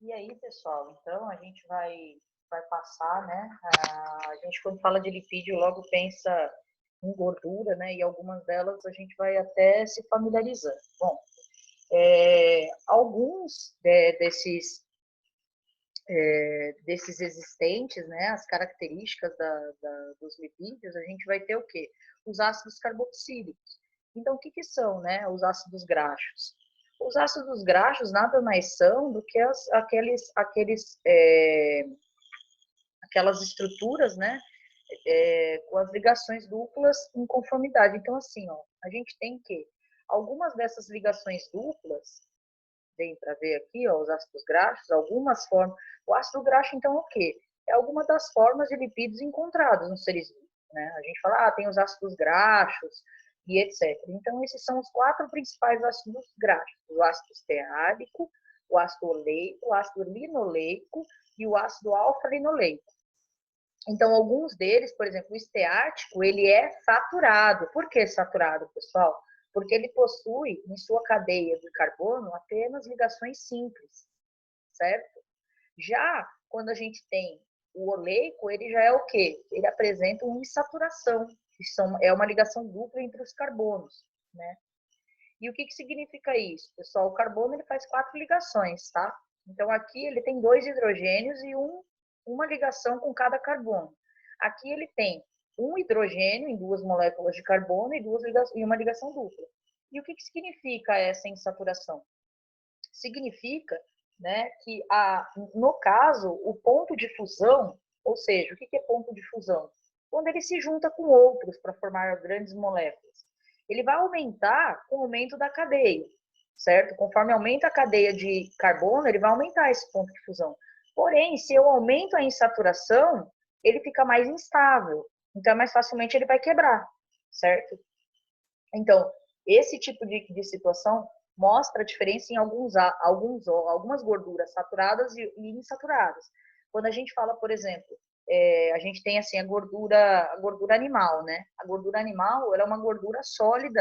E aí, pessoal, então a gente vai passar, né? A gente, quando fala de lipídio, logo pensa em gordura, né? E algumas delas a gente vai até se familiarizando. Bom, alguns desses existentes, né? As características dos lipídios, a gente vai ter o quê? Os ácidos carboxílicos. Então, o que, que são, né? Os ácidos graxos. Os ácidos graxos nada mais são do que aquelas estruturas, né, com as ligações duplas em conformidade. Então, assim, ó, a gente tem que algumas dessas ligações duplas, tem para ver aqui, ó, os ácidos graxos, algumas formas. O ácido graxo, então, o quê? É alguma das formas de lipídios encontrados nos seres vivos, né? A gente fala, tem os ácidos graxos e etc. Então, esses são os quatro principais ácidos graxos: o ácido esteárico, o ácido oleico, o ácido linoleico e o ácido alfa-linoleico. Então, alguns deles, por exemplo, o esteático, ele é saturado. Por que saturado, pessoal? Porque ele possui em sua cadeia de carbono apenas ligações simples, certo? Já quando a gente tem o oleico, ele já é o quê? Ele apresenta uma insaturação, é uma ligação dupla entre os carbonos, né? E o que, que significa isso, pessoal? O carbono ele faz quatro ligações, tá? Então aqui ele tem dois hidrogênios e uma ligação com cada carbono. Aqui ele tem um hidrogênio em duas moléculas de carbono e uma ligação dupla. E o que, que significa essa insaturação? Significa, né, que no caso o ponto de fusão, ou seja, o que, que é ponto de fusão? Quando ele se junta com outros para formar grandes moléculas. Ele vai aumentar com o aumento da cadeia, certo? Conforme aumenta a cadeia de carbono, ele vai aumentar esse ponto de fusão. Porém, se eu aumento a insaturação, ele fica mais instável. Então, mais facilmente ele vai quebrar, certo? Então, esse tipo de situação mostra a diferença em algumas gorduras saturadas e insaturadas. Quando a gente fala, por exemplo, a gente tem assim a gordura animal, né? A gordura animal, ela é uma gordura sólida,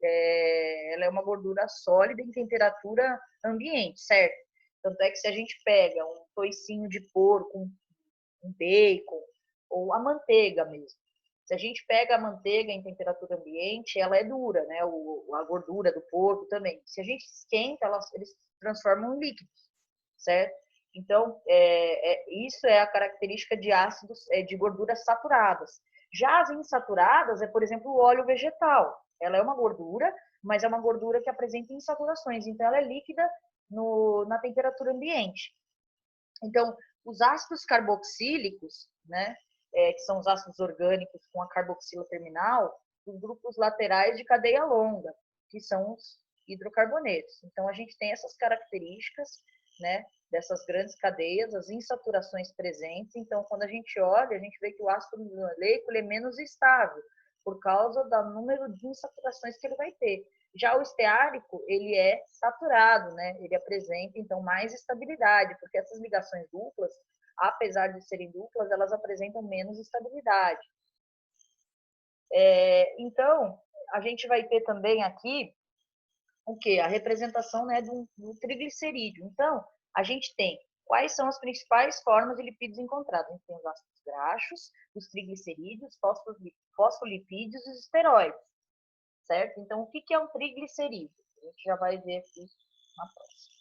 ela é uma gordura sólida em temperatura ambiente, certo? Tanto é que se a gente pega um toicinho de porco, um bacon, ou a manteiga mesmo. Se a gente pega a manteiga em temperatura ambiente, ela é dura, né? A gordura do porco também. Se a gente esquenta, eles se transformam em líquidos, certo? Então, isso é a característica de ácidos, de gorduras saturadas. Já as insaturadas é, por exemplo, o óleo vegetal. Ela é uma gordura, mas é uma gordura que apresenta insaturações. Então, ela é líquida na temperatura ambiente. Então, os ácidos carboxílicos, né, que são os ácidos orgânicos com a carboxila terminal, os grupos laterais de cadeia longa, que são os hidrocarbonetos. Então, a gente tem essas características, né, dessas grandes cadeias, as insaturações presentes. Então, quando a gente olha, a gente vê que o ácido linoleico é menos estável, por causa do número de insaturações que ele vai ter. Já o esteárico, ele é saturado, né? Ele apresenta, então, mais estabilidade, porque essas ligações duplas, apesar de serem duplas, elas apresentam menos estabilidade. Então, a gente vai ter também aqui o que? A representação, né, do triglicerídeo. Então, a gente tem quais são as principais formas de lipídios encontrados. A gente tem os ácidos graxos, os triglicerídeos, fosfolipídios e os esteroides, certo? Então, o que é um triglicerídeo? A gente já vai ver aqui na próxima.